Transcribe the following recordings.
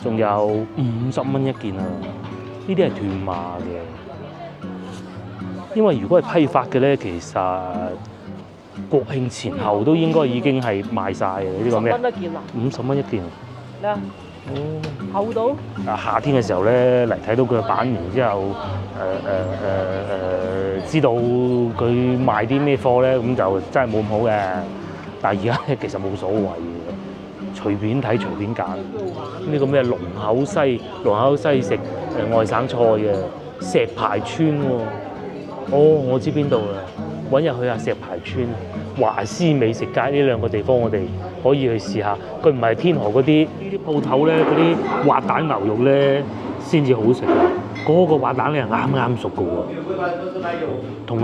仲有50蚊一件啊！呢啲係斷碼嘅，因為如果係批發嘅咧，其實國慶前後都應該已經係賣晒嘅。呢個咩50蚊一件啊？50蚊一件。咩啊？厚到？夏天嘅時候咧嚟睇到佢嘅版，然之後知道佢賣啲咩貨咧，咁就真係冇咁好嘅。但係而家咧其實冇所謂嘅，隨便睇隨便揀。呢個咩龍口西食外省菜嘅石排村喎。哦，我知邊度啦，揾日去下石排村、華師美食街呢兩個地方，我哋可以去試下。佢唔係天河嗰啲鋪頭咧，嗰啲滑蛋牛肉咧先至好食嘅。嗰個滑蛋咧係啱啱熟嘅喎，同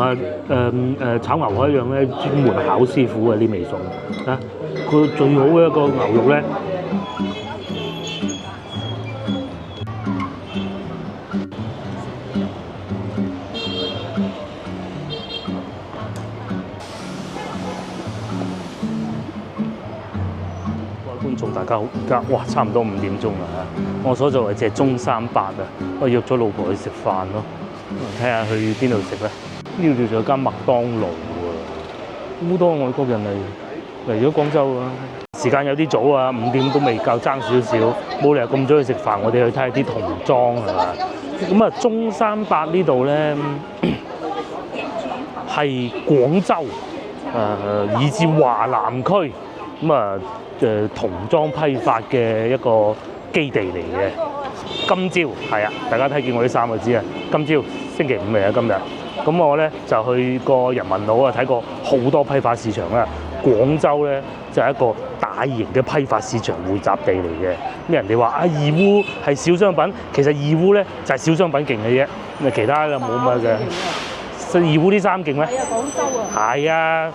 炒牛河一樣咧，專門考師傅嘅呢味餸啊！佢最好嘅一個牛肉咧。觀眾大家好，而家哇差唔多5點鐘啦嚇，我所在位置係中山8啊，我約咗老婆去食飯咯，睇下去邊度食咧？呢度仲有間麥當勞喎，好多外國人嚟咗廣州啊！時間有啲早啊，5點都未夠，爭少少，冇理由咁早去食飯，我哋去睇下啲童裝係嘛？咁啊，中山8呢度咧係廣州以至華南區咁啊。童裝批發嘅一個基地嚟嘅。今朝係啊，大家睇見我啲衫就知啊。今朝星期5嚟啊，今日咁我咧就去過人民路啊，睇過好多批發市場啦。廣州咧就係一個大型嘅批發市場匯集地嚟嘅。咁人哋話啊，義烏係小商品，其實義烏咧就係小商品勁嘅啫，咁其他就冇乜嘅。義烏啲衫勁咩？係啊，廣州啊。係啊，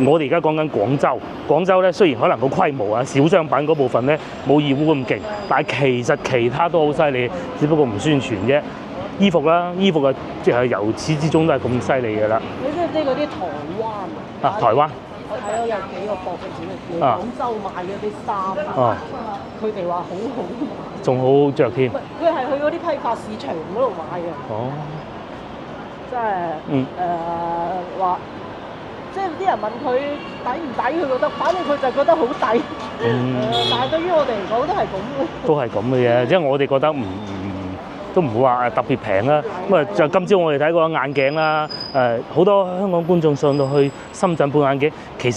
我哋而家講緊廣州。廣州咧雖然可能個規模啊，小商品嗰部分咧冇義烏咁勁，但係其實其他都好犀利，只不過唔宣傳啫。衣服啦，衣服啊，即係由始至終都係咁犀利㗎啦。你知唔知嗰啲台灣啊？台灣。我睇到有幾個博主嚟廣州買嗰啲衫，佢哋話好好賣，仲好着添。佢係去嗰啲批發市場嗰度買嘅。哦。即係話，即係啲人問佢抵唔抵，佢覺得，反正佢就覺得好抵。但係對於我哋嚟講都係咁嘅。都係咁嘅嘢，即係我哋覺得都唔會話特別平啦。咁啊，就今朝我哋睇過眼鏡啦，好多香港觀眾上到去深圳配眼鏡，其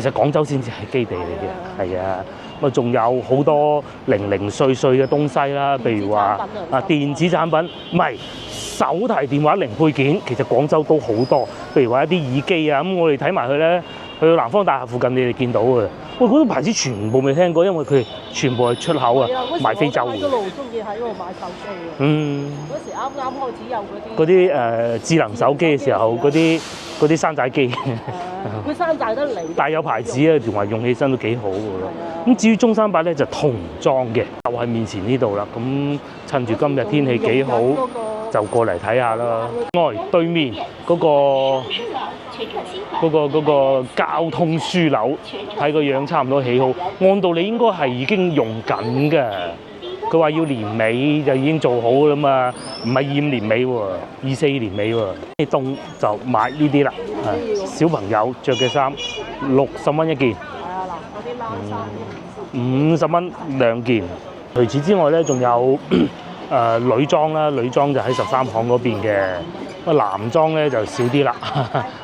實廣州先至係基地嚟嘅，係啊。咁啊，仲有好多零零碎碎嘅東西啦，譬如話電子產品，唔係。手提電話零配件其實廣州都好多，譬如話一啲耳機啊，咁我哋睇埋佢咧，去到南方大廈附近你哋見到嘅。喂，嗰啲牌子全部未聽過，因為佢全部係出口啊，賣非洲嘅。嗰路中意喺嗰度買手機啊。嗰時啱啱開始有嗰啲智能手機嘅時候，嗰啲山寨機。佢山寨得嚟。但係有牌子啊，同埋用起身都幾好嘅咯。咁至於中山8咧就童裝嘅，就喺面前呢度啦。咁趁住今日天氣幾好。就過嚟睇下啦。對面嗰個交通樞紐，睇個樣差唔多起好。按道理應該係已經用緊嘅。佢話要年尾就已經做好啦嘛，唔係25年尾喎，24年尾喎。凍就買呢啲啦。小朋友着嘅衫60蚊一件。係啊，嗱，嗰啲冷衫50蚊2件。除此之外咧，仲有。女裝啦，女裝就喺13行嗰邊嘅，男裝咧就少啲啦，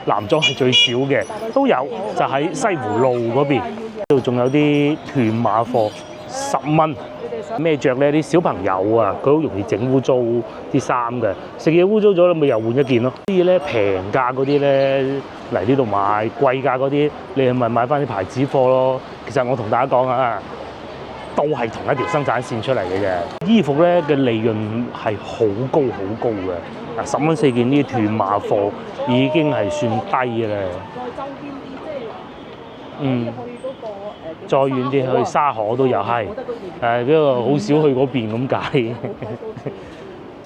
男裝係最少嘅，都有就喺西湖路嗰邊，度仲有啲斷碼貨10蚊，咩着咧？啲小朋友啊，佢好容易整污糟啲衫嘅，食嘢污糟咗咪又換一件咯。所以咧平價嗰啲咧嚟呢度買，貴價嗰啲你咪買翻啲牌子貨咯。其實我同大家講啊。都係同一條生產線出嚟嘅啫。衣服咧嘅利潤係好高嘅。10蚊4件呢啲斷碼貨已經係算低嘅啦。再周邊啲即係再遠啲去沙河都有係。嗰個好少去嗰邊咁解。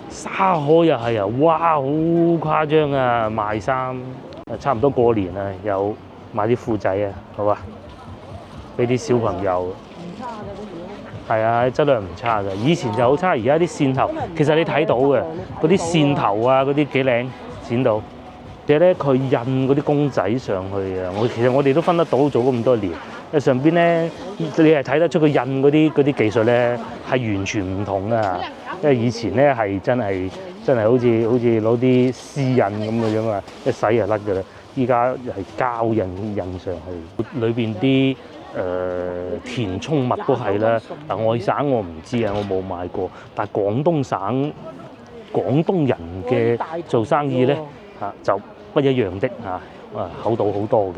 沙河又係啊，哇好誇張啊賣衫。差唔多過年啦，有買啲褲仔啊，好嘛？俾啲小朋友。唔差嘅嗰係啊，質量唔差㗎。以前就好差，而家啲線頭其實你睇到嘅嗰啲線頭啊，嗰啲幾靚剪到。而且咧，佢印嗰啲公仔上去啊，其實我哋都分得到做咁多年。上邊咧，你係睇得出佢印嗰啲技術咧係完全唔同啊！因為以前咧係真係好似攞啲絲印咁嘅樣啊，一洗就甩㗎啦。依家係膠印上去，裏邊啲填充物都係啦。嗱，外省我唔知啊，我冇買過，但係廣東人嘅做生意咧就不一樣的厚道好多嘅。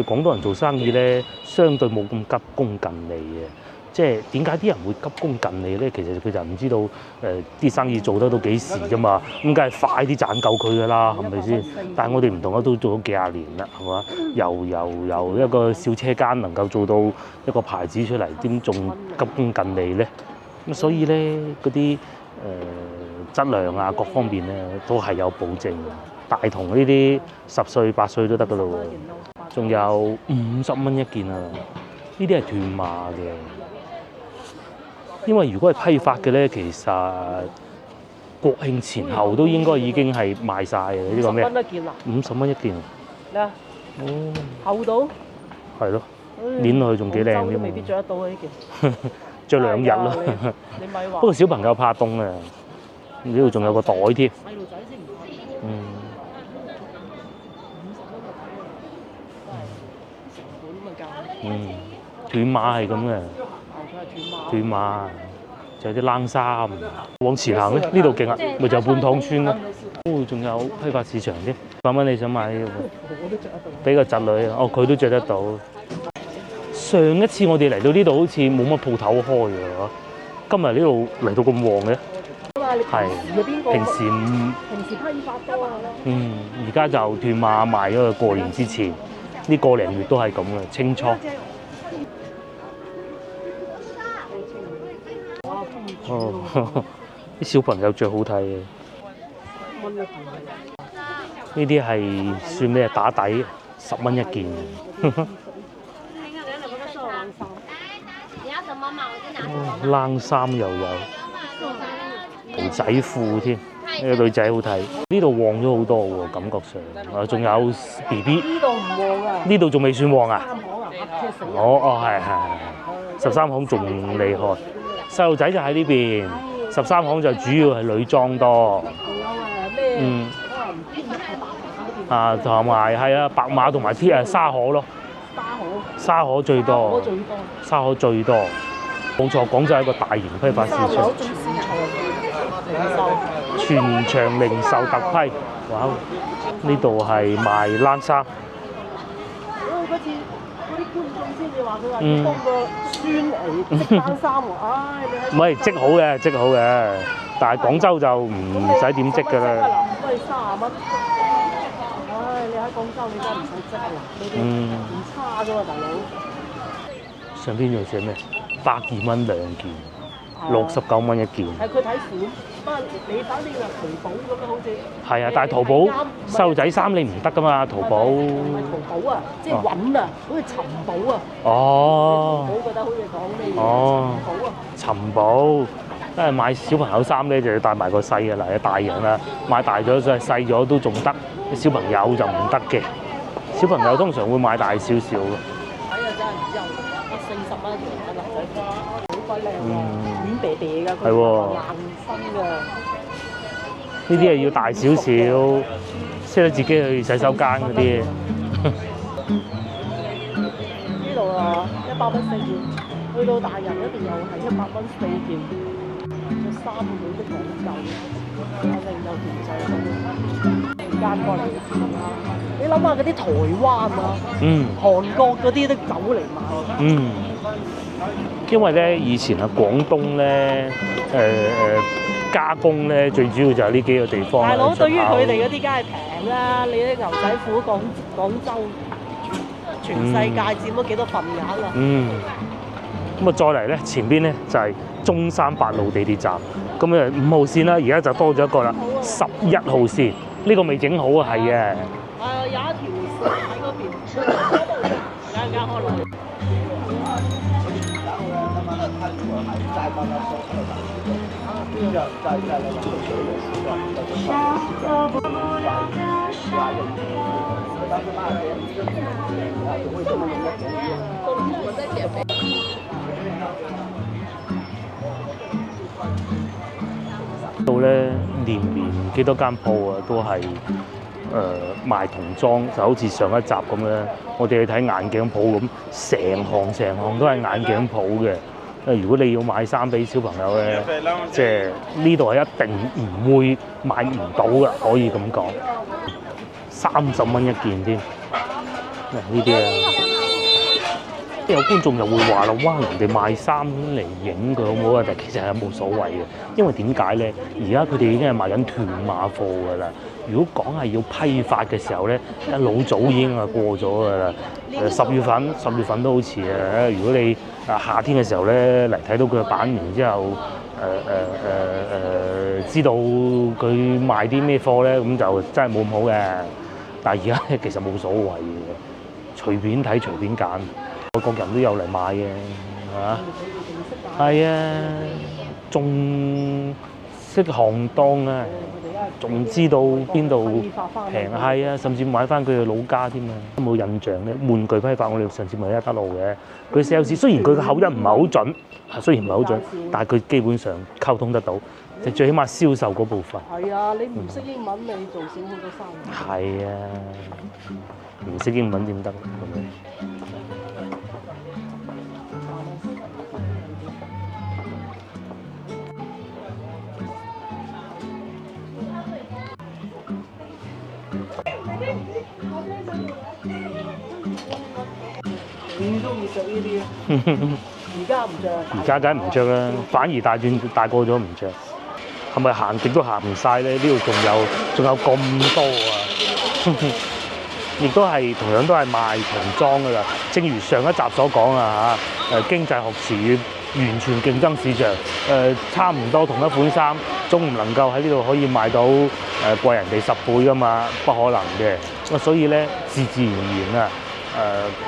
廣東人做生意咧，相對冇咁急功近利嘅。即係點解啲人會急功近利咧？其實佢就唔知道啲生意做得到幾時啫嘛。咁梗係快啲賺夠佢㗎啦，係咪先？但係我哋唔同啊，都做咗幾廿年啦，係嘛？由一個小車間能夠做到一個牌子出嚟，點仲急功近利咧？咁所以咧，嗰啲質量啊各方面咧都係有保證。大同呢啲10歲8歲都得㗎咯喎，仲有50蚊一件啊！呢啲係斷碼嘅，因為如果係批發嘅咧，其實國慶前後都應該已經係賣晒嘅。呢個咩？50蚊一件啊！50蚊一件。咩啊？哦。厚到？係咯。攣落去仲幾靚添。未必着得到啊！呢件。着2日咯。你咪話。不過小朋友怕凍啊，呢度仲有個袋添。細路仔先唔怕。嗯。斷碼係咁嘅，斷碼就有啲冷衫。往前行咧，呢度勁啊，咪就半塘村咯。哦，仲有批發市場添，100蚊你想買呢個？我都着得到。俾個侄女啊，哦，佢都着得到。上一次我哋嚟到呢度好似冇乜鋪頭開嘅喎，今日呢度嚟到咁旺嘅。係。平時批發多啊。而家就斷碼賣咗，過年之前。呢個零月都係咁嘅，清倉。哦，啲小朋友着好睇嘅。呢啲係算咩？打底10蚊一件。冷衫又有，牛仔褲添。呢個女仔好睇，呢度旺咗好多喎，感覺上。仲有 BB。呢度唔旺啊？呢度仲未算旺啊？係。13行仲厲害，細路仔就喺呢邊。13行就主要係女裝多。同埋係啊，白馬同埋沙河咯。沙河最多。沙河最多。冇錯，廣州係一個大型批發市場。全場零售特批，哇！呢度係賣冷衫。嗰次嗰啲觀眾先至話佢話要幫個孫嚟織冷衫喎，唔係織好嘅，織好嘅，但係廣州就唔使點織㗎啦。都係30蚊。你喺廣州你真係唔使織啊，你哋唔差啫喎，大佬。上邊仲寫咩？102蚊2件。69蚊一件。係佢睇款，不過你反正話淘寶咁樣好似。係啊，但係淘寶細路仔衫你唔得噶嘛，淘寶。唔係淘寶啊，即係揾啊，好似尋寶啊。哦。淘寶覺得好似講咩嘢？哦。尋寶啊。尋寶，因為買小朋友衫咧就要帶埋個細嘅嚟，大人啦買大咗就係細咗都仲得，小朋友就唔得嘅。小朋友通常會買大少少嘅。睇啊真係唔知40蚊一條牛仔褲，好鬼靚喎。扁扁㗎，佢硬身㗎。呢啲係要大少少，識得自己去洗手間嗰啲。呢度啊，100蚊4件，去到大人嗰邊又係100蚊4件，個衫好的講究，肯定有條仔咁間過嚟。你諗下嗰啲台灣啊，韓國嗰啲都走嚟買。因為咧，以前啊，廣東咧，加工咧，最主要就係呢幾個地方。大佬對於佢哋嗰啲梗係平啦，你啲牛仔褲廣州全世界佔咗幾多份額啊？咁啊，再嚟咧，前邊咧就係中山8路地鐵站，咁啊5號線啦，而家就多咗一個啦，11號線，呢個未整好啊，係嘅。有一條線喺嗰邊，有一間開落去。到咧年幾多間鋪啊，都係賣童裝，就好似上一集咁樣，我哋去睇眼鏡鋪咁，成行都係眼鏡鋪嘅。如果你要買衫俾小朋友咧，即係呢度係一定唔會買唔到嘅，可以咁講。30蚊一件添，呢啲啊！有觀眾又會話啦，哇！人哋賣衫嚟影佢好唔好啊？但其實係冇所謂嘅，因為點解咧？而家佢哋已經係賣緊斷碼貨㗎啦。如果講係要批發嘅時候咧，一老早已經係過咗㗎啦。10月份都好遲啊！如果你夏天嘅時候咧嚟睇到佢嘅版，然之後知道佢賣啲咩貨咧，咁就真係冇咁好嘅。但係而家咧其實冇所謂嘅，隨便睇隨便揀。外國人都有嚟買嘅，係嘛？係啊，仲識行當啊，仲知道邊度平，係啊，甚至買翻佢嘅老家添啊！有冇印象咧？玩具批發我哋上次咪一德路嘅，佢 sales 雖然佢嘅口音唔係好準，雖然唔係好準，但係佢基本上溝通得到，就最起碼銷售嗰部分。係啊，你唔識英文，你做少好多生意。係啊，唔識英文點得咁樣？唔中意着呢啲啊！而家唔着，而家梗係唔着啦，反而大個咗唔着。係咪行極都行唔晒咧？呢度仲有咁多啊！亦都係同樣都係賣童裝㗎啦。正如上一集所講啊嚇，經濟學詞語完全競爭市場，差唔多同一款衫，總唔能夠喺呢度可以賣到貴人哋10倍㗎嘛，不可能嘅。咁所以咧，自然而然啊。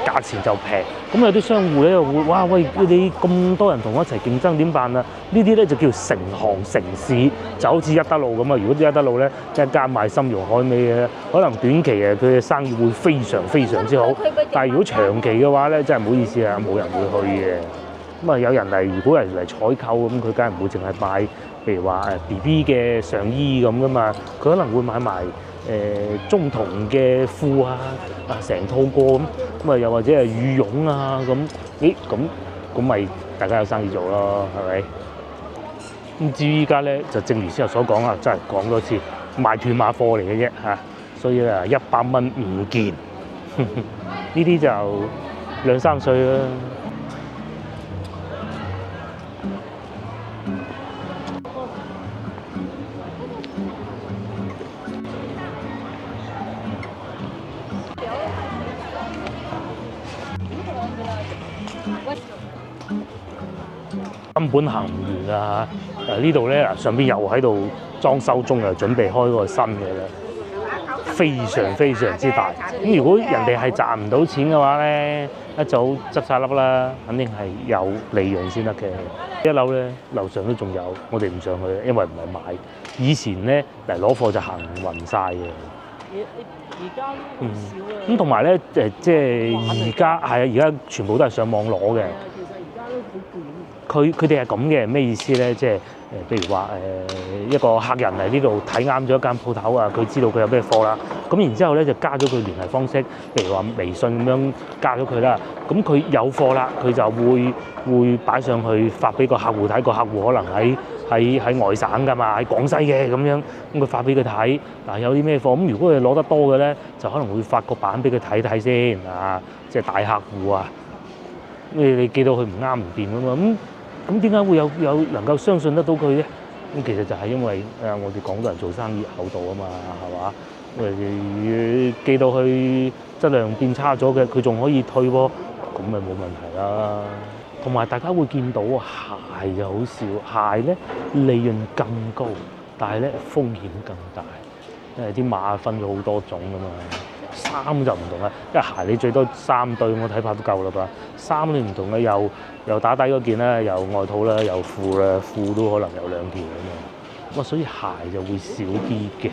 價錢就平，咁有啲商戶咧又會哇喂，你咁多人同我一齊競爭點辦啊？呢啲咧就叫成行成市，就好似一德路咁啊！如果啲一德路咧一間賣參茸海味嘅，可能短期佢嘅生意會非常之好，但係如果長期嘅話咧，真係唔好意思啊，冇人會去嘅。咁啊，有人嚟，如果係嚟採購咁，佢梗係唔會淨係買，譬如話BB 嘅上衣咁噶嘛，佢可能會買埋。中童嘅褲啊，成套過咁啊，又或者係羽絨啊咁，咁咪大家有生意做咯，係咪？咁至於依家咧，就正如先頭所講啦，真係講多次，賣斷碼貨嚟嘅啫嚇，所以啊100蚊5件，呢啲就2、3歲啦。根本行唔完啊！呢度咧上邊又喺度裝修中，又準備開個新嘅啦，非常之大。咁如果人哋係賺唔到錢嘅話咧，一早執晒笠啦，肯定係有利潤先得嘅。1樓咧樓上都仲有，我哋唔上去，因為唔係買。以前咧嚟攞貨就行暈晒嘅。而家好少啊。咁同埋咧即係而家係啊，而家全部都係上網攞嘅。其實而家都好攰。佢哋係咁嘅，咩意思咧？即係譬如話一個客人嚟呢度睇啱咗一間鋪頭啊，佢知道佢有咩貨啦，咁然之後咧就加咗佢聯繫方式，譬如話微信咁樣加咗佢啦。咁佢有貨啦，佢就會擺上去發俾個客戶睇，個客戶可能喺外省㗎嘛，喺廣西嘅咁樣，咁佢發俾佢睇嗱有啲咩貨。咁如果佢攞得多嘅咧，就可能會發個版俾佢睇睇先啊，即係大客戶啊。你記到佢唔啱唔掂啊嘛，咁點解會有能夠相信得到佢咧？咁其實就係因為我哋廣東人做生意厚道啊嘛，係嘛？寄到去質量變差咗嘅，佢仲可以退喎，咁咪冇問題啦。同埋大家會見到鞋就好少，鞋咧利潤更高，但係咧風險更大，因為啲馬分咗好多種啊嘛。衫就唔同啦，因為鞋你最多3對，我睇怕都夠啦吧。衫都唔同嘅，又打底嗰件啦，又外套啦，又褲啦，褲都可能有2條咁樣。所以鞋就會少啲嘅。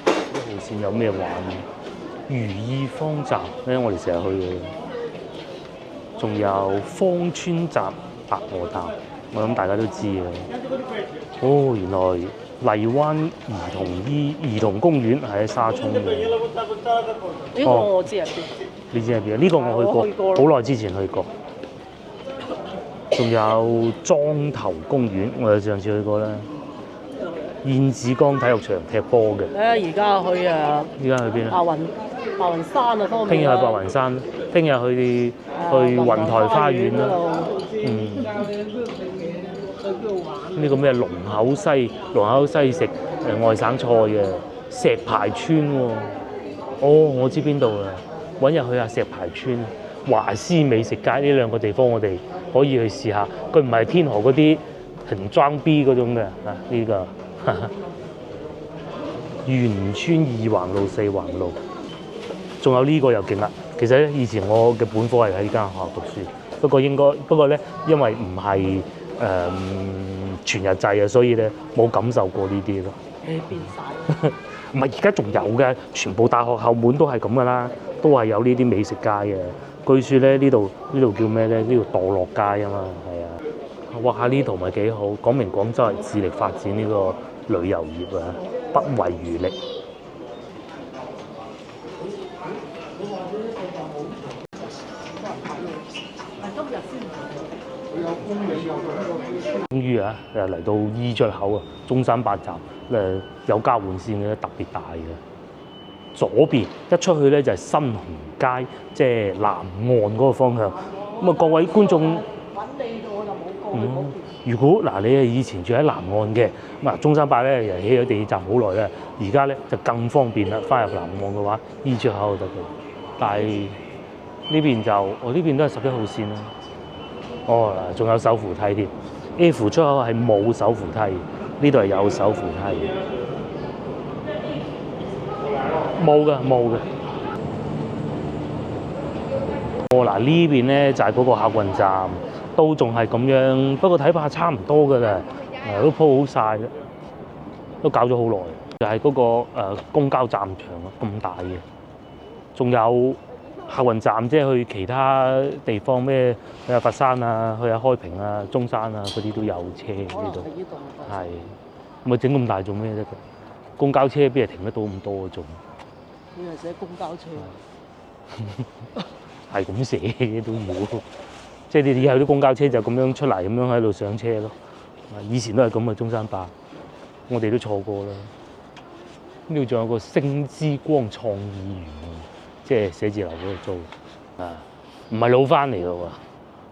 1號線有咩玩呢？如意坊站咧，我哋成日去嘅。仲有芳村站、白鵝潭，我諗大家都知嘅。哦，原來荔灣兒童公園係喺沙涌嘅。呢個我知係邊。你知係邊啊？呢個我去過，好耐之前去過。仲有莊頭公園，我哋上次去過啦。燕子崗體育場踢波嘅。而家去啊！而家去邊啊？白雲山啊方面。聽日去白雲山，聽日去雲台花園啦。呢個咩龍口西食外省菜嘅石排村喎。哦，我知邊度啦，揾日去下石排村、華師美食街呢2個地方，我哋可以去試下。佢唔係天河嗰啲很裝逼嗰種嘅啊，呢個元村2橫路、4橫路，仲有呢個又勁啦。其實咧，以前我嘅本科係喺呢間學校讀書，不過咧，因為唔係全日制啊，所以咧冇感受過呢啲咯。變晒。唔係，而家仲有嘅，全部大學後門都係咁噶啦，都係有呢啲美食街嘅。據說咧，呢度叫咩咧？呢度墮落街啊嘛，係啊。哇！呢圖咪幾好，講明廣州係致力發展呢個旅遊業啊，不遺餘力。終於啊，嚟到 E 出口啊，中山8站有交換線嘅，特別大嘅。左邊一出去咧就係新鴻街，即係南岸嗰個方向。咁啊，各位觀眾，揾你度我就冇過去嗰邊。如果嗱你係以前住喺南岸嘅，咁啊中山8咧又起咗地鐵站好耐啦，而家咧就更方便啦。翻入南岸嘅話，E 出口就得嘅。但係呢邊就呢邊都係11號線啦。哦，仲有手扶梯添。F 出口係冇手扶梯，呢度係有手扶梯。冇嘅。哦，嗱呢邊咧就係嗰個客運站，都仲係咁樣，不過睇怕差唔多㗎啦，都鋪好晒啦，都搞咗好耐。就係嗰個公交站場啊，咁大嘅，仲有客運站，即係去其他地方咩？去下佛山啊，去下開平啊、中山啊嗰啲都有車呢度。係，咪整咁大做咩啫？公交車邊係停得到咁多仲？你係寫公交車。係咁寫嘅都要，即係你以後啲公交車就咁樣出嚟，咁樣喺度上車咯。以前都係咁嘅中山8，我哋都坐過啦。呢度仲有個星之光創意園，即係寫字樓嗰度租啊，唔係老翻嚟嘅喎，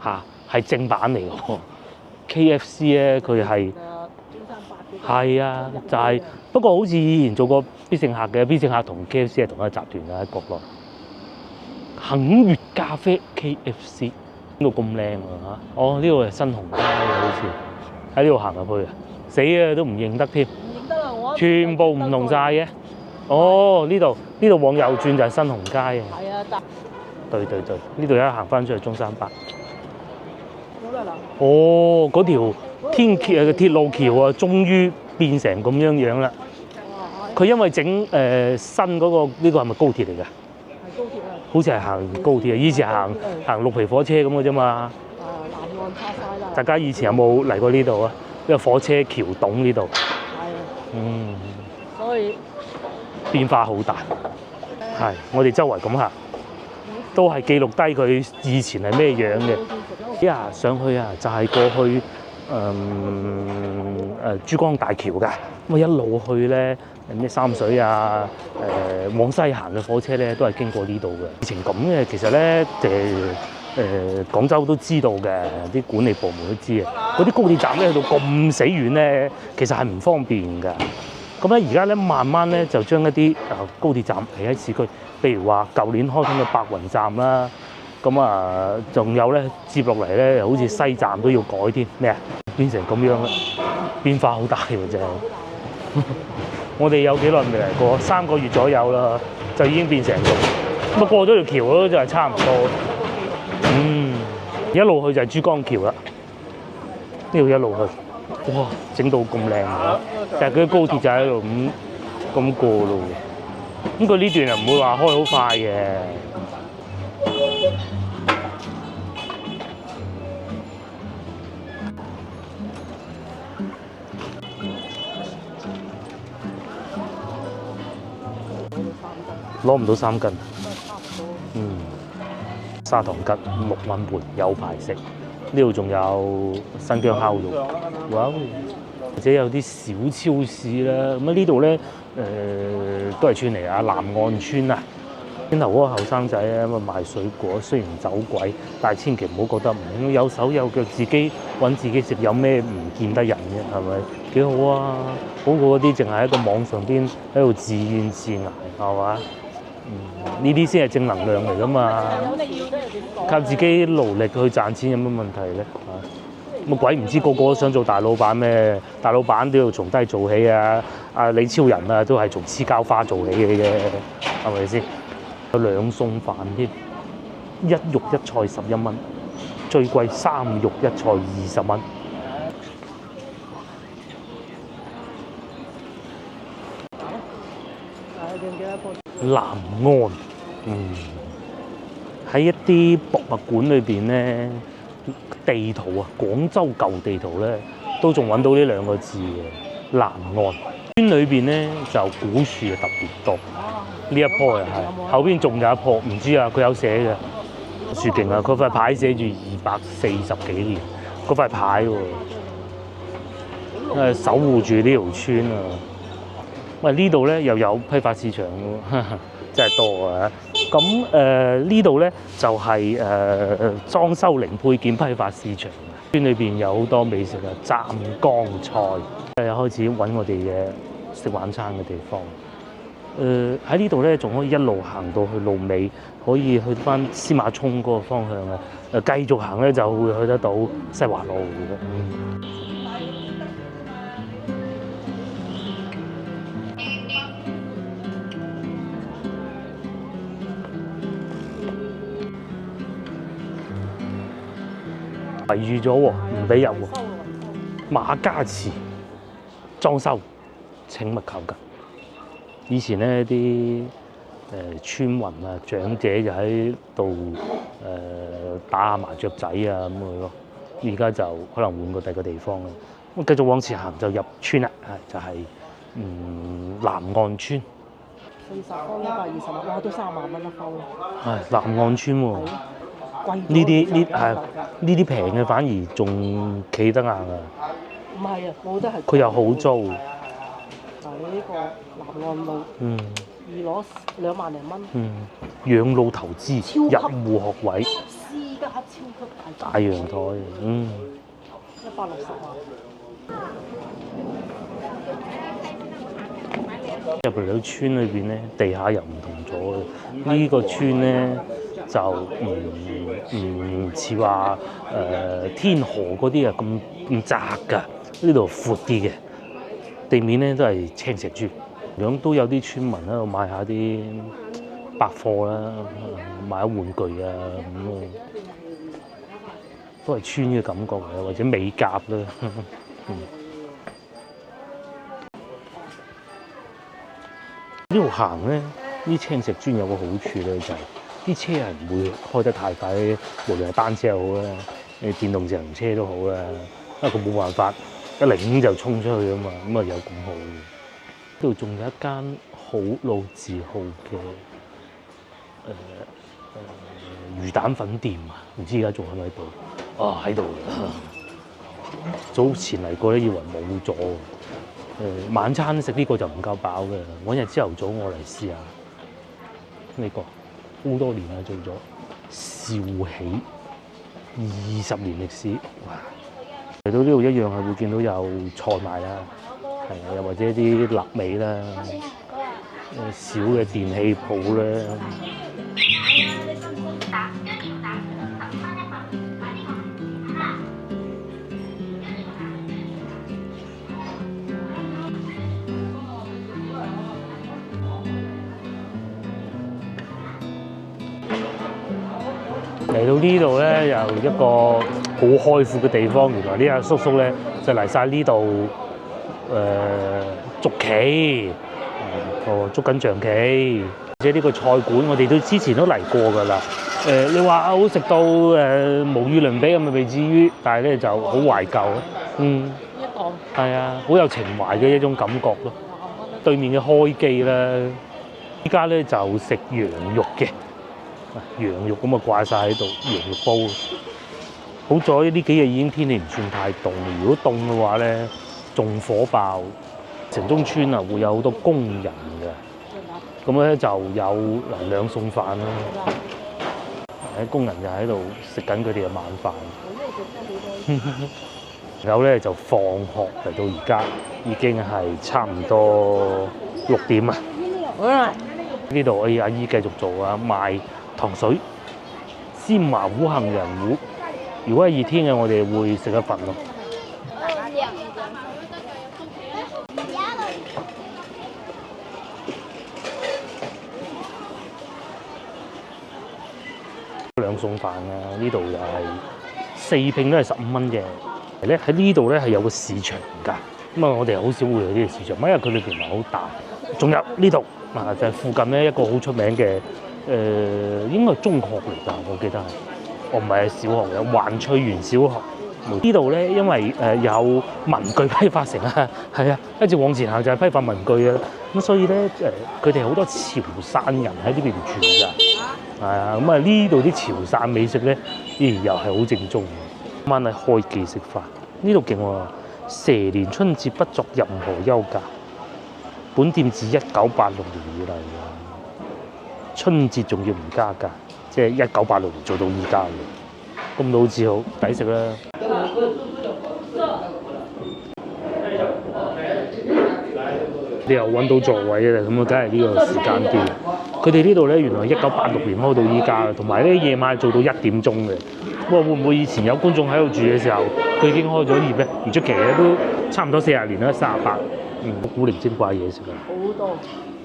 嚇係正版嚟嘅喎。KFC 咧佢係中山8係啊，就係不過好似以前做過必勝客嘅，必勝客同 KFC 係同一個集團嘅喺國內。肯悅咖啡 KFC 呢度咁靚啊嚇！哦，呢度係新鴻街嘅，好似喺呢度行入去啊，死啊都唔認得添，唔認得啊！我全部唔同晒嘅。哦，呢度往右轉就係新鴻街啊。係啊，得。對，呢度一行翻出去中山8。好啦嗱。哦，嗰條鐵路橋啊，終於變成咁樣啦。佢因為整新嗰個呢個係咪高鐵嚟㗎？高鐵啊！好似係行高鐵啊！以前行綠皮火車咁嘅啫嘛。南岸差晒啦。大家以前有冇嚟過呢度啊？呢個火車橋洞呢度。係。嗯。所以變化好大。係，我哋周圍咁行，都係記錄低佢以前係咩樣嘅。上去啊，就係過去珠江大橋㗎。咁啊一路去咧。咩三水啊，往西行嘅火車咧，都係經過呢度嘅。以前咁嘅，其實咧廣州都知道嘅，啲管理部門都知嘅。嗰啲高鐵站咧去到咁死遠咧，其實係唔方便㗎。咁咧而家咧慢慢咧就將一啲高鐵站起喺市區，譬如話舊年開通嘅白雲站啦，咁啊仲有咧接落嚟咧，好似西站都要改添咩啊？變成咁樣啦，變化好大嘅啫。我哋有幾耐未嚟過？3個月左右啦，就已經變成咁。咁過咗條橋咯，就係差唔多。一路去就係珠江橋啦。呢度一路去，哇！整到咁靚嘅，但係佢啲高鐵就喺度咁過咯。咁佢呢段又唔會話開好快嘅。攞唔到3斤。砂糖桔6蚊半有排食。呢度仲有新疆烤肉，哇！或者有啲小超市啦。咁呢度咧都係村嚟啊，南岸村啊。先頭嗰個後生仔咧咁啊賣水果，雖然走鬼，但係千祈唔好覺得唔有手有腳，自己揾自己食，有咩唔見得人嘅係咪？幾好啊！好過嗰啲淨係喺個網上邊喺度自怨自艾，係嘛？呢啲先係正能量嚟㗎嘛！靠自己勞力去賺錢有乜問題咧？咁鬼唔知個個都想做大老闆咩？大老闆都要從低做起啊！阿李超人啊，都係從黐膠花做起嘅啫，係咪先？有2餸飯添，1肉1菜11蚊，最貴3肉1菜20蚊。南岸，喺一啲博物館裏邊咧，地圖啊，廣州舊地圖咧，都仲揾到呢2個字嘅南岸。村裏邊咧就古樹特別多，呢一棵又係，後邊仲有一棵，唔知啊，佢有寫嘅樹徑啊，佢塊牌寫住240幾年，嗰塊牌喎，守護住呢條村啊。喂，呢度咧又有批發市場喎，真係多啊！咁呢度咧就係裝修零配件批發市場，村裏邊有好多美食啊，湛江菜，又開始揾我哋嘅食晚餐嘅地方。喺呢度咧仲可以一路行到去路尾，可以去翻司馬涌嗰個方向啊！繼續行咧就會去得到西華路嘅。圍住咗喎，唔俾入喎。馬家祠裝修，請勿靠近。以前咧啲村民啊、長者就喺度打下麻雀仔啊咁樣咯。而家就可能換過第二個地方啦。咁繼續往前行就入村啦，就係南岸村。40方120蚊，哇，都30萬蚊一方咯。係南岸村喎。呢啲平嘅反而仲企得硬啊！唔係啊，冇得係。佢又好租。就係呢個南岸路。預攞2萬零蚊。養老投資入戶學位。私家超級大陽台。160萬。入嚟到村裏邊咧，地下又唔同咗嘅。呢個村咧就唔似話天河嗰啲啊咁窄㗎，呢度闊啲嘅。地面咧都係青石磚，咁都有啲村民喺度買下啲百貨啦，買下玩具啊咁咯，都係村嘅感覺嘅，或者美甲啦。呢度行咧，啲青石磚有個好處咧，就係啲車係唔會開得太快，無論係單車又好啦，你電動自行車都好啦，因為佢冇辦法一擰就衝出去啊嘛，咁啊有咁好。呢度仲有一間好老字號嘅魚蛋粉店啊，唔知而家仲喺唔喺度？啊喺度，早前嚟過咧，以為冇咗。晚餐食呢個就唔夠飽嘅，揾日朝頭早我嚟試下呢個，好多年啦做咗，兆喜20年歷史，哇！嚟到呢度一樣係會見到有菜賣啦，係啊，又或者啲臘味啦，小嘅電器鋪啦。嚟到呢度咧，又一個好開闊嘅地方。原來呢阿叔叔咧就嚟晒呢度捉棋，捉緊象棋。而且呢個菜館我哋都之前都嚟過㗎啦。你話好食到無與倫比咁咪未至於，但係咧就好懷舊。一檔係啊，好有情懷嘅一種感覺咯。對面嘅開記啦，依家咧就食羊肉嘅，羊肉咁啊掛晒喺度，羊肉煲。好在呢幾日已經天氣唔算太凍，如果凍嘅話咧，仲火爆。城中村啊會有好多工人嘅，咁咧就有兩餸飯啦。啲工人就喺度食緊佢哋嘅晚飯。然後咧就放學嚟到而家已經係差唔多6點啊！呢度阿姨繼續做啊，賣糖水、芝麻糊、杏仁糊。如果係熱天嘅，我哋會食一份咯。兩餸飯啊！呢度又係4拼都係15蚊嘅。咧喺呢度咧係有個市場㗎，咁啊我哋好少會去呢個市場，因為佢裏邊唔係好大。仲有呢度啊，就係附近咧一個好出名嘅應該係中學嚟㗎，我記得係，我唔係小學嘅環翠園小學。呢度咧因為有文具批發城啊，係啊，一直往前行就係批發文具啊，咁所以咧佢哋好多潮汕人喺呢邊住㗎，係啊，咁啊呢度啲潮汕美食咧，又係好正宗。今晚係開記食飯，呢度勁喎！蛇年春節不作任何休假，本店自1986年以嚟嘅，春節仲要唔加價，即係1986年做到依家嘅，咁都好似好抵食啦！你又揾到座位啦，咁啊，梗係呢個時間段。佢哋呢度咧，原來1986年開到依家，同埋咧夜晚做到1點鐘嘅。哇！會唔會以前有觀眾喺度住嘅時候，佢已經開咗業咧？唔出奇咧，都差唔多40年啦，38。古靈精怪嘢食啊！好多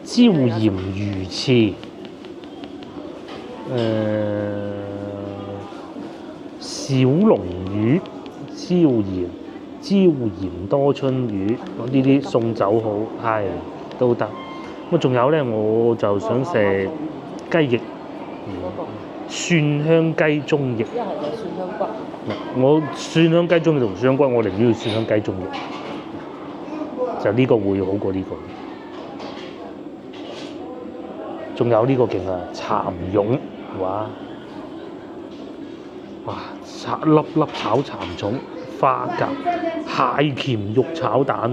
椒鹽魚翅，小龍魚、椒鹽多春魚，呢啲餸酒好，係都得。咁仲有咧，我就想食雞翼。蒜香雞中翼，一係就蒜香骨。我蒜香雞中翼同蒜香骨，我寧願要蒜香雞中翼，就呢個會好過呢個。仲有呢個勁啊，蠶蛹，哇！粒粒炒蠶蟲、花甲、蟹鉗肉炒蛋，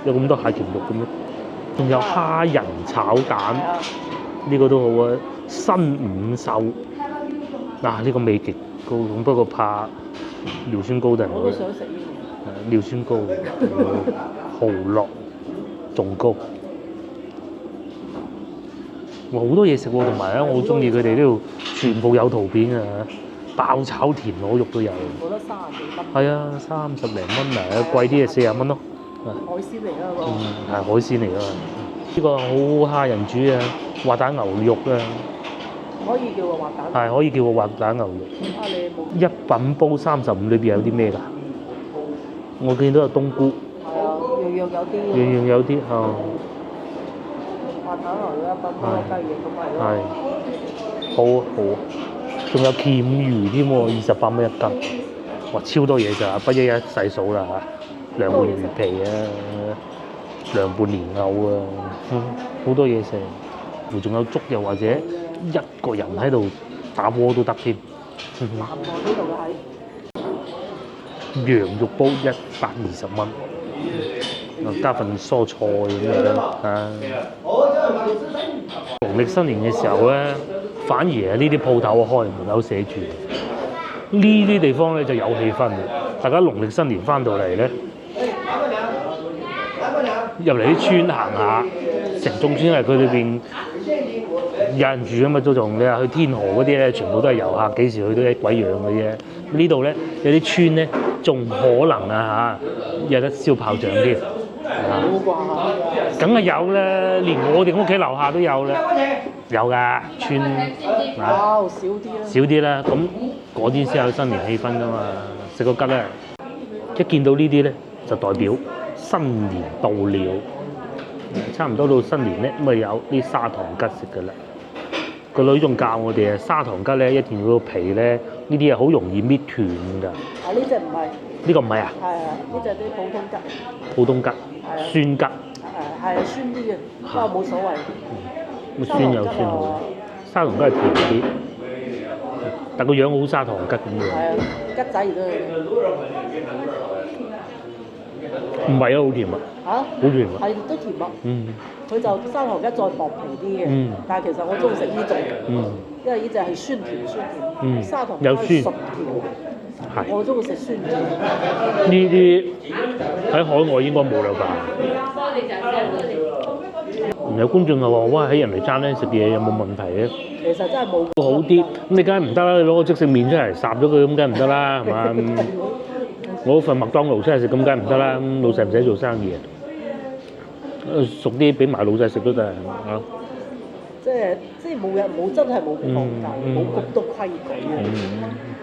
有咁多蟹鉗肉嘅咩？仲有蝦仁炒蛋，呢個都好啊。新五秀，呢個味極高，不過怕尿酸高定我都想食呢尿酸高，蠔烙仲高。哇！好多嘢食喎，同埋咧，我好中意佢哋呢度全部有圖片啊！爆炒田螺肉都有。我覺得30幾蚊。係啊，30零蚊啊，貴啲係40蚊咯。海鮮嚟啦個。係海鮮嚟㗎嘛。呢個好蝦仁煮啊，滑蛋牛肉啊。可以叫個滑蛋。係可以叫個滑蛋牛肉。你冇。一品煲35裏邊有啲咩㗎？我見到有冬菇。係啊，樣樣有啲。樣樣有啲嚇。滑蛋牛肉1品煲雞翼咁咪咯。係。好啊好啊，仲有鉗魚添喎，28蚊1斤。哇，超多嘢咋，不一一細數啦嚇。涼拌魚皮啊，涼拌蓮藕啊，好多嘢食。仲有粥又或者一個人喺度打鍋都得添。南岸呢度嘅係羊肉煲120蚊，加份蔬菜咁樣啊。農曆新年嘅時候咧，反而係呢啲鋪頭開門口寫住，呢啲地方咧就有氣氛嘅。大家農曆新年翻到嚟咧，入嚟啲村行下，城中村係佢裏邊有人住啊嘛，都仲你話去天河嗰啲咧，全部都係遊客，幾時去都一鬼樣嘅啫。呢度咧有啲村咧，仲可能啊嚇有得燒炮仗添，冇啩？梗係有啦，連我哋屋企樓下都有啦，有㗎，村啊有少啲啦。少啲啦，咁嗰啲先有新年氣氛㗎嘛。食個吉咧，一見到呢啲咧就代表新年到了，差唔多到新年咧，咁啊有啲砂糖桔食㗎啦。個女仲教我哋啊，砂糖桔咧一定要個皮咧，呢啲係好容易搣斷㗎。啊，呢隻唔係，呢個唔係啊，係呢隻啲普通桔，普通桔、酸桔，係酸啲嘅，不過冇所謂。咁酸有酸好，砂糖桔係甜啲，但個樣好砂糖桔咁樣。係啊，桔仔而都係。唔係啊，好甜啊！嚇？好甜啊！係都甜啊！嗯佢就砂糖桔再薄皮啲嘅，但係其實我中意食呢種，因為呢隻係酸甜酸甜，砂糖有酸桔熟甜，係我中意食酸甜。呢啲喺海外應該冇啦吧？有觀眾就話：哇！喺人哋餐廳食嘢有冇問題咧？其實真係冇好啲，咁你梗係唔得啦！你攞個即食麵出嚟烚咗佢，咁梗係唔得啦，係嘛？攞份麥當勞出嚟食，咁梗係唔得啦！老細唔使做生意啊！熟啲俾埋老細食都得啊！即係冇真係冇講究，冇咁多規矩嘅，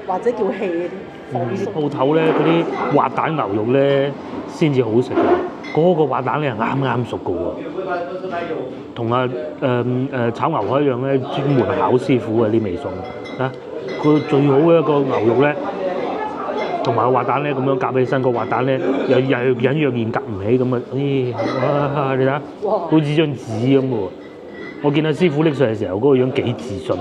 或者叫 hea 啲放鬆。鋪頭咧嗰啲滑蛋牛肉咧先至好食嘅，嗰個滑蛋咧係啱啱熟嘅喎，同炒牛河一樣咧，專門考師傅嘅啲味餸啊！佢最好嘅一個牛肉咧，同埋個滑蛋咧咁樣夾起身，個滑蛋咧又隱約然夾唔起咁啊！咦，哇！你睇下，好似張紙咁喎。我見阿師傅拎上嚟嘅時候，嗰個樣幾自信。嗱，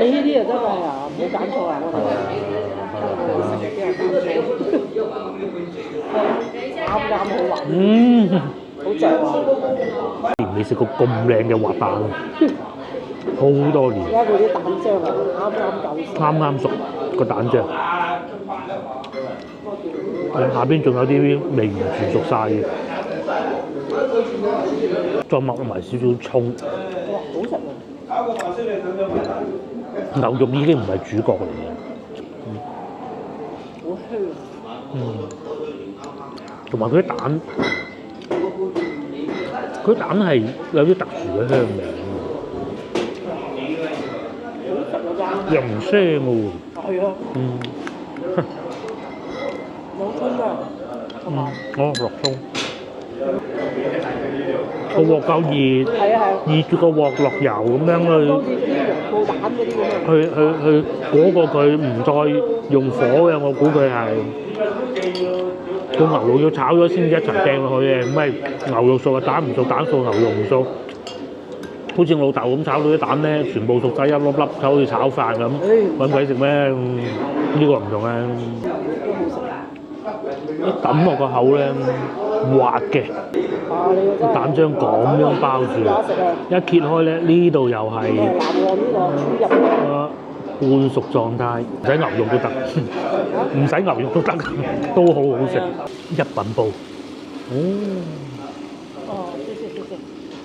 你呢啲啊真係啊，冇揀錯啊！我哋啱啱好滑，好正啊！年未食過咁靚嘅滑蛋，好多年。而家佢啲蛋漿啊，啱啱熟個蛋漿，下邊仲有啲未完全熟晒嘅，再抹埋少少葱。哇，好食啊！牛肉已經唔係主角嚟嘅，好香。同埋佢啲蛋，佢蛋係有啲特殊嘅香味，又唔腥嘅喎。係啊。有葱㗎，同埋落葱。個鑊夠熱，熱住個鑊落油咁樣去，好似嗰啲黃布蛋嗰啲咁啊。去嗰個佢唔再用火嘅，我估佢係個牛肉要炒咗先一齊掟落去嘅，唔係牛肉熟啊蛋唔熟，蛋熟牛肉唔熟。好似我老豆咁炒到啲蛋咧，全部熟晒一粒粒，好似炒飯咁，揾鬼食咩？呢個唔同啊！一抌落個口咧，滑嘅，蛋漿咁樣包住，一揭開咧，呢度又係半熟狀態，唔使牛肉都得，唔使牛肉都得，都好好食。一品煲，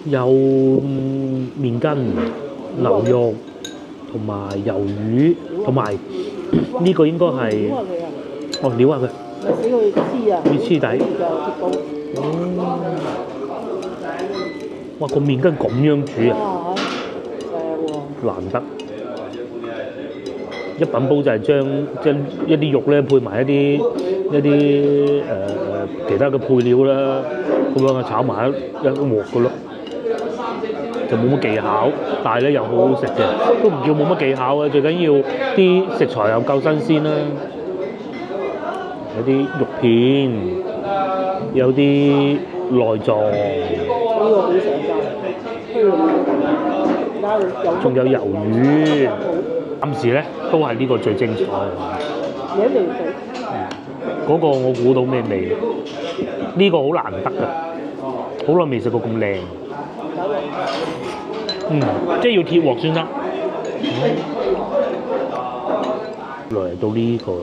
有麵筋、牛肉同埋魷魚，同埋呢個應該係料啊佢。咪死佢黐啊！要黐底。哇！個麵筋咁樣煮啊！難得。一品煲就係將一啲肉咧配埋一啲其他嘅配料啦，咁樣炒埋一鑊嘅咯，就冇乜技巧，但係咧又好好食嘅，都唔叫冇乜技巧嘅，最緊要啲食材又夠新鮮啦。有啲肉片，有啲內臟，呢個好成仲有魷魚。暫時咧都係呢個最精彩。嘢味死。嗰個我估到咩味？呢個好難得㗎，好耐未食過咁靚。即係要鐵鑊先得。來到呢個啦。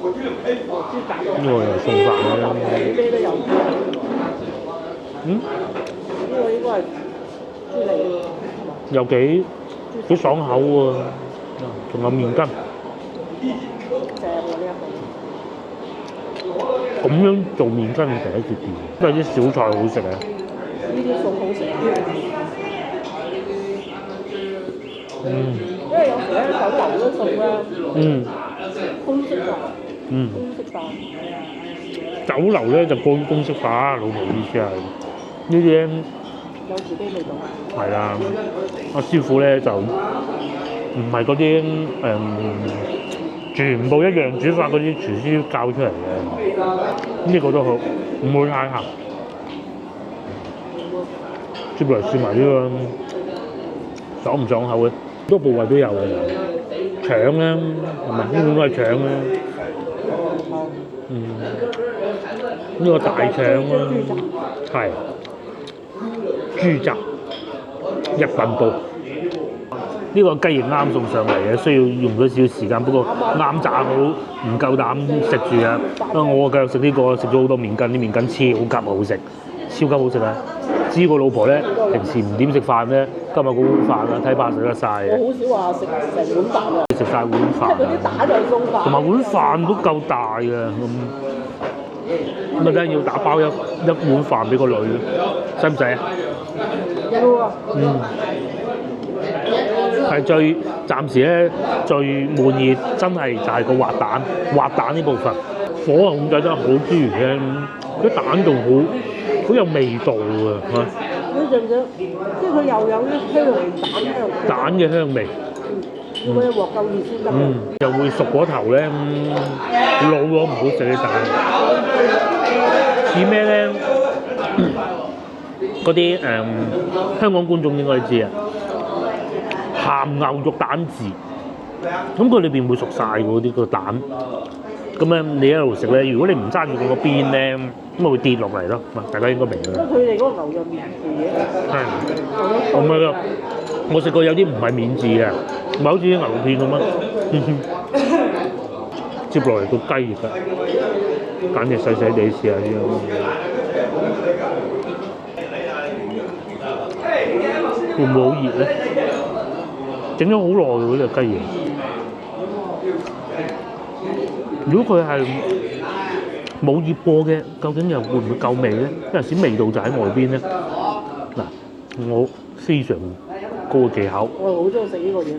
呢個又送飯啦。咩都有。呢個應該係豬脷。又幾爽口喎，仲有麵筋。正喎呢一個。咁樣做麵筋第一次見，都係啲小菜好食啊！呢啲餸好食。因為有時咧酒樓嗰啲餸咧，公式化，公式化。酒樓咧就過於公式化，老婆意思係呢啲咧有自己味道。係啦，阿師傅咧就唔係嗰啲全部一樣煮法嗰啲廚師教出嚟嘅，呢個都好，唔會太鹹。接落嚟試埋呢個爽唔爽口嘅，好多部位都有嘅，腸咧係咪？呢種都係腸咧。呢個大腸啦，係豬雜一份煲。呢個雞翼啱送上嚟嘅，需要用咗少少時間，不過啱炸好，唔夠膽食住啊！我繼續食呢個，食咗好多麵筋，啲麵筋超級好食，超級好食啊！知個老婆咧平時唔點食飯咧，今日嗰碗飯啊，睇怕食得晒嘅。我好少話食成碗飯啊！食晒碗飯，即係嗰啲蛋就係餸飯，同埋碗飯都夠大嘅咁啊，梗係要打包一碗飯俾個女，使唔使啊？要啊！係暫時咧最滿意，真係就係個滑蛋呢部分，火控制得好之餘咧，啲蛋仲好有味道啊！你想唔想？即係佢又有啲香蛋嘅香味。要佢鑊夠熱先得嘅。又會熟過頭咧，老咗唔好食啲蛋。似咩咧？嗰啲香港觀眾應該知啊，鹹牛肉蛋治，咁佢裏邊會熟晒嗰啲個蛋。咁咧你一路食咧，如果你唔揸住佢個邊咧，咁咪會跌落嚟咯。大家應該明㗎。因為佢哋嗰個牛肉面字嘅。係。唔係㗎，我食過有啲唔係面字嘅，唔係好似啲牛肉片咁啊。接落嚟個雞翼啊，揀隻細細地試下先。會唔會好熱咧？整咗好耐喎，呢隻雞翼。如果佢係冇醃過嘅，究竟又會唔會夠味咧？有陣時味道就喺外邊咧。嗱，我非常高嘅技巧。我好中意食呢個嘢餸。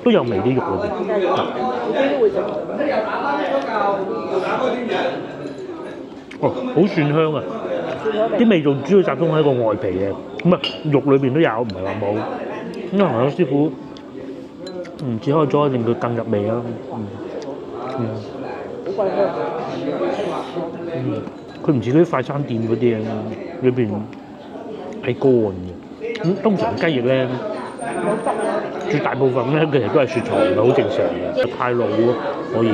都有味啲肉裏邊。都會整。哦，好蒜香啊！啲味道主要集中喺個外皮嘅，咁啊肉裏邊都有，唔係話冇。因為我師傅唔知開咗令佢更入味啊。好貴香。佢唔似嗰啲快餐店嗰啲啊，裏邊係乾嘅。咁通常雞翼咧，絕大部分咧其實都係雪藏，唔係好正常嘅，太老咯可以。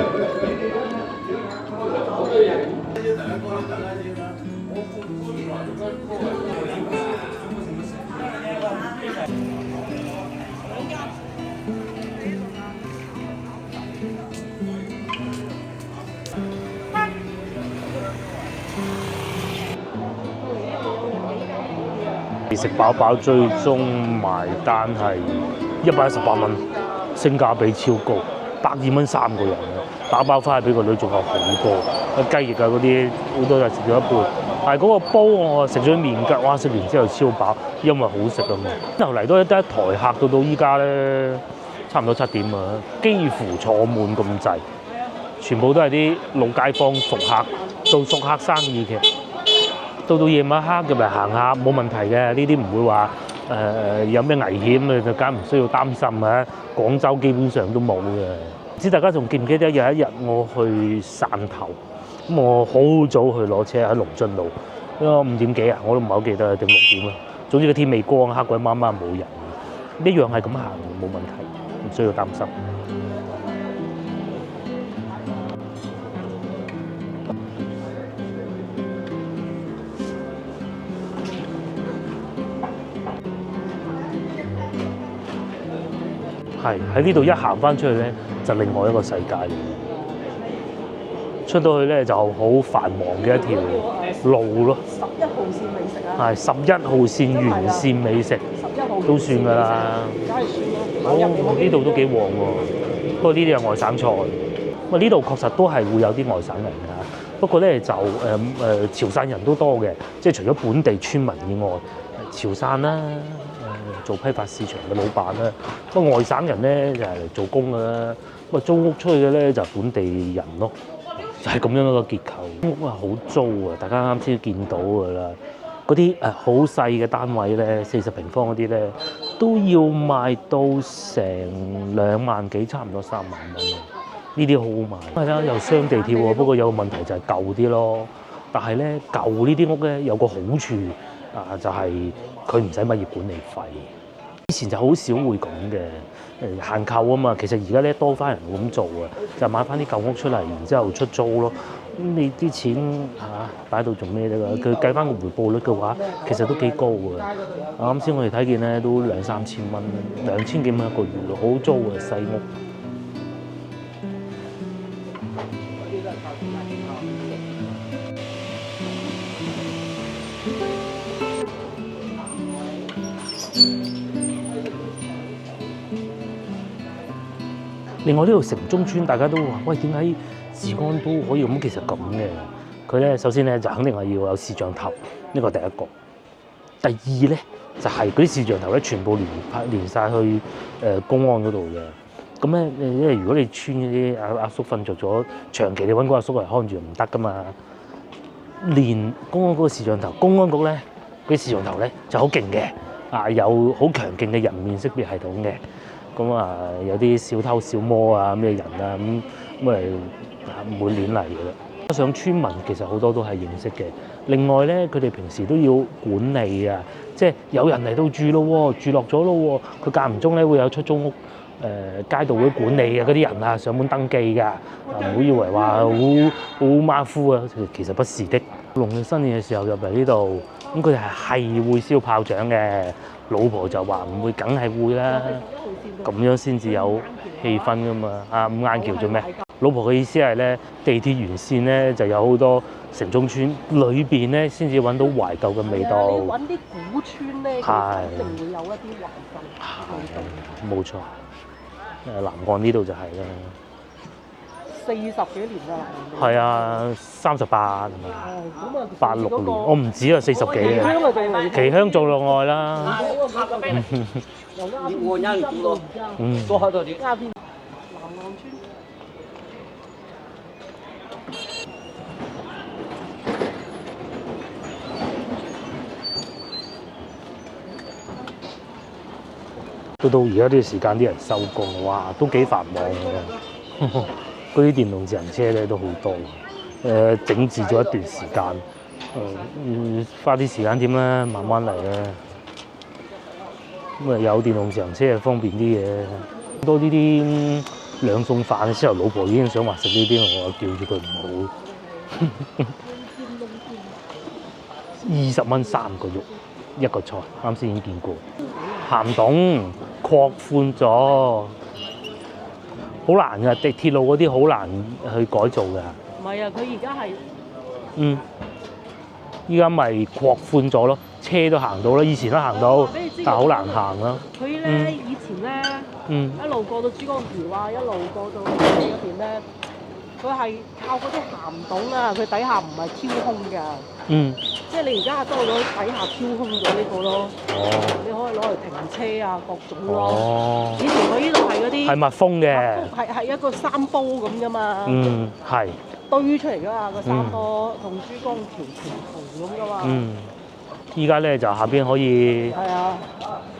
食飽飽最終埋單係118蚊，性價比超高，120蚊3個人嘅，打包翻去俾個女仲有好多，雞翼啊嗰啲好多就食咗一半，但係嗰個煲我食咗麵筋，哇！食完之後超飽，因為好食啊嘛。後嚟都得一台客到依家咧，差唔多7點啊，幾乎坐滿咁滯，全部都係啲老街坊熟客，做熟客生意嘅。到夜晚黑入嚟行下冇問題嘅，呢啲唔會話有咩危險就梗唔需要擔心啊！廣州基本上都冇嘅。唔知大家仲記唔記得有一日我去汕頭，咁我好早去攞車喺龍津路，因為5點幾啊，我都唔係好記得定6點啦。總之個天未光，黑鬼媽媽冇人，一樣係咁行冇問題，唔需要擔心。係喺呢度一行翻出去咧，就另外一個世界嚟。出到去咧就好繁忙嘅一條路咯。11號線美食啊！係11號線沿線美食，都算㗎啦。梗係算啦。哦，呢度都幾旺喎。不過呢啲係外省菜。咁啊呢度確實都係會有啲外省人㗎，不過咧就潮汕人都多嘅，即係除咗本地村民以外，潮汕啦，做批發市場嘅老闆啦，不過外省人咧就係嚟做工㗎啦，咁啊租屋出去嘅咧就係本地人咯，就係咁樣一個結構。屋啊好租啊，大家啱先見到㗎啦。嗰啲好細嘅單位咧，40平方嗰啲咧，都要賣到成2萬幾，差唔多3萬蚊。呢啲好好賣。係啦，又雙地鐵喎，不過有個問題就係舊啲咯。但係咧，舊呢啲屋咧有個好處就係佢唔使物業管理費。以前就好少會咁嘅，限購啊嘛。其實而家咧多翻人會咁做啊，就買翻啲舊屋出嚟，然之後出租咯。咁你啲錢擺喺度做咩啫？佢計翻個回報率嘅話，其實都幾高嘅。啱先我哋睇見咧都2-3千蚊，2000幾蚊一個月，好租嘅細屋。另外呢度城中村，大家都話：喂，點解治安都可以咁？其實咁嘅，佢咧首先咧就肯定係要有攝像頭，呢個第一個。第二咧就係嗰啲攝像頭咧全部連晒去公安嗰度嘅。咁咧因為如果你村嗰啲阿叔瞓着咗，長期你揾嗰阿叔嚟看住唔得噶嘛。連公安嗰個攝像頭，公安局咧嗰啲攝像頭咧就好勁嘅，有好強勁嘅人面識別系統嘅。咁有啲小偷小摸咩人咁唔會亂嚟嘅啦。加上村民其實好多都係認識嘅。另外咧，佢哋平時都要管理啊，即係有人嚟到住咯，住落咗咯，佢間唔中咧會有出租屋街道會管理嘅嗰啲人上門登記㗎，唔好以為話好馬虎啊，其實不是的。農曆新年嘅時候入嚟呢度，咁佢哋係會燒炮仗嘅，老婆就話唔會，梗係會啦。咁樣先至有氣氛㗎嘛！五眼橋做咩？老婆嘅意思係咧，地鐵沿線咧就有好多城中村，裏邊咧先至揾到懷舊嘅味道。你揾啲古村咧，其實一定會有一啲懷舊味道。冇錯，南岸呢度就係啦。40幾年啦，係啊，38係咪？86年，我唔止啊，40幾啊。旗鄉做落外啦。我讓你讀咯，多好多啲。南岸村。到而家呢個時間，啲人收工，哇，都幾繁忙㗎。嗰啲電動自行車咧都好多，整治咗一段時間，花啲時間點啦，慢慢嚟啦。咁有電動自行車係方便啲嘅，好多呢啲兩餸飯嘅時候，老婆已經想話食呢啲，我叫住佢唔好。20蚊3個肉一個菜，啱先已經見過。鹹洞擴寬咗，好難㗎，鐵路嗰啲好難去改造㗎。唔係啊，佢而家係依家咪擴寬咗咯，車都行到啦，以前都行到，但係好難行啦。佢咧以前咧，一路過到珠江橋啊，一路過到嗰邊咧，佢係靠嗰啲鹹洞啊，佢底下唔係挑空㗎。即係你而家多咗底下挑空咗呢個咯。你可以攞嚟停車啊，各種咯。以前佢呢度係嗰啲係密封嘅，係一個山坡咁㗎嘛。係堆出嚟㗎嘛，個山坡同珠江橋平行咁㗎嘛。依家咧就下邊可以係啊，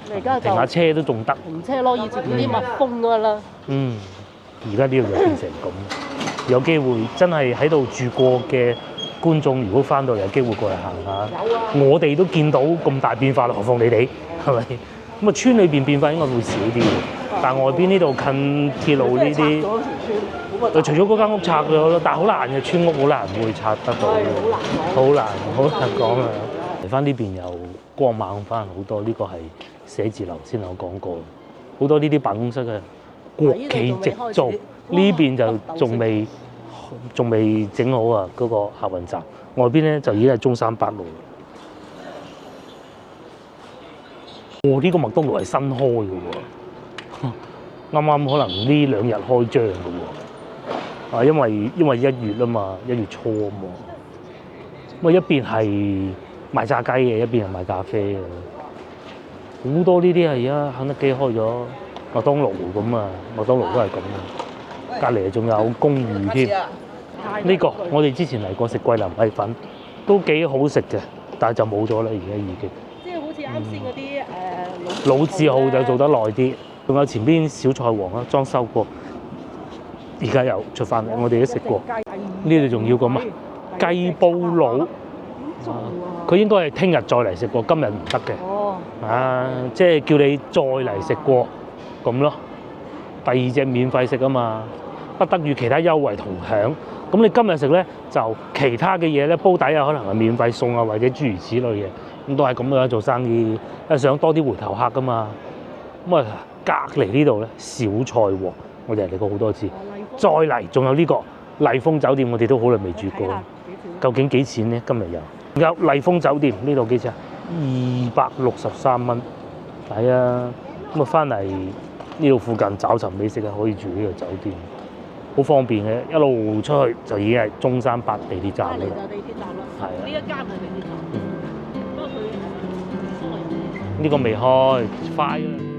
你而家就停下車都仲得。停車咯，以前嗰啲密封㗎啦。而家呢度就變成咁，有機會真係喺度住過嘅觀眾，如果翻到嚟有機會過嚟行下，我哋都見到咁大變化啦，何況你哋係咪？咁啊，村裏邊變化應該會少啲，但係外邊呢度近鐵路呢啲，除咗嗰間屋拆咗咯，但係好難嘅，村屋好難會拆得到，好難講啊！嚟翻呢邊又光猛翻好多，呢個係寫字樓先我講過，好多呢啲辦公室嘅國企直租，呢邊就仲未整好啊！嗰個客運站外邊咧就已經係中山8路。呢個麥當勞係新開嘅喎，啱啱可能呢2日開張嘅喎。啊，因為1月啊嘛，1月初啊嘛。咁啊一邊係賣炸雞嘅，一邊係賣咖啡嘅。好多呢啲係而家肯德基開咗，麥當勞咁啊，麥當勞都係咁嘅。隔離仲有公寓添。呢個我哋之前嚟過食桂林米粉，都幾好食嘅，但係就冇咗啦，而家已經。即係好似啱先嗰啲老字號就做得耐啲，仲有前邊小菜王啦，裝修過，而家又出翻嚟，我哋都食過。呢度仲要個乜雞煲佬，佢應該係聽日再嚟食過，今日唔得嘅。哦。啊，即係叫你再嚟食過咁咯。第2隻免費食啊嘛，不得與其他優惠同享。咁你今日食咧，就其他嘅嘢咧，煲底啊，可能係免費送啊，或者諸如此類嘅，咁都係咁樣做生意，想多啲回頭客噶嘛。咁啊，隔離呢度咧，小菜王，我哋嚟過好多次，再嚟仲有呢個麗豐酒店，我哋都好耐未住過，究竟幾錢咧？今日有麗豐酒店呢度幾錢啊？263蚊，係啊，咁啊翻嚟呢度附近找尋美食啊，可以住呢個酒店。好方便嘅，一路出去就已經係中山8地鐵站啦。就地鐵站啦。係啊。呢一間係地鐵站。不過佢呢個未開，快啦。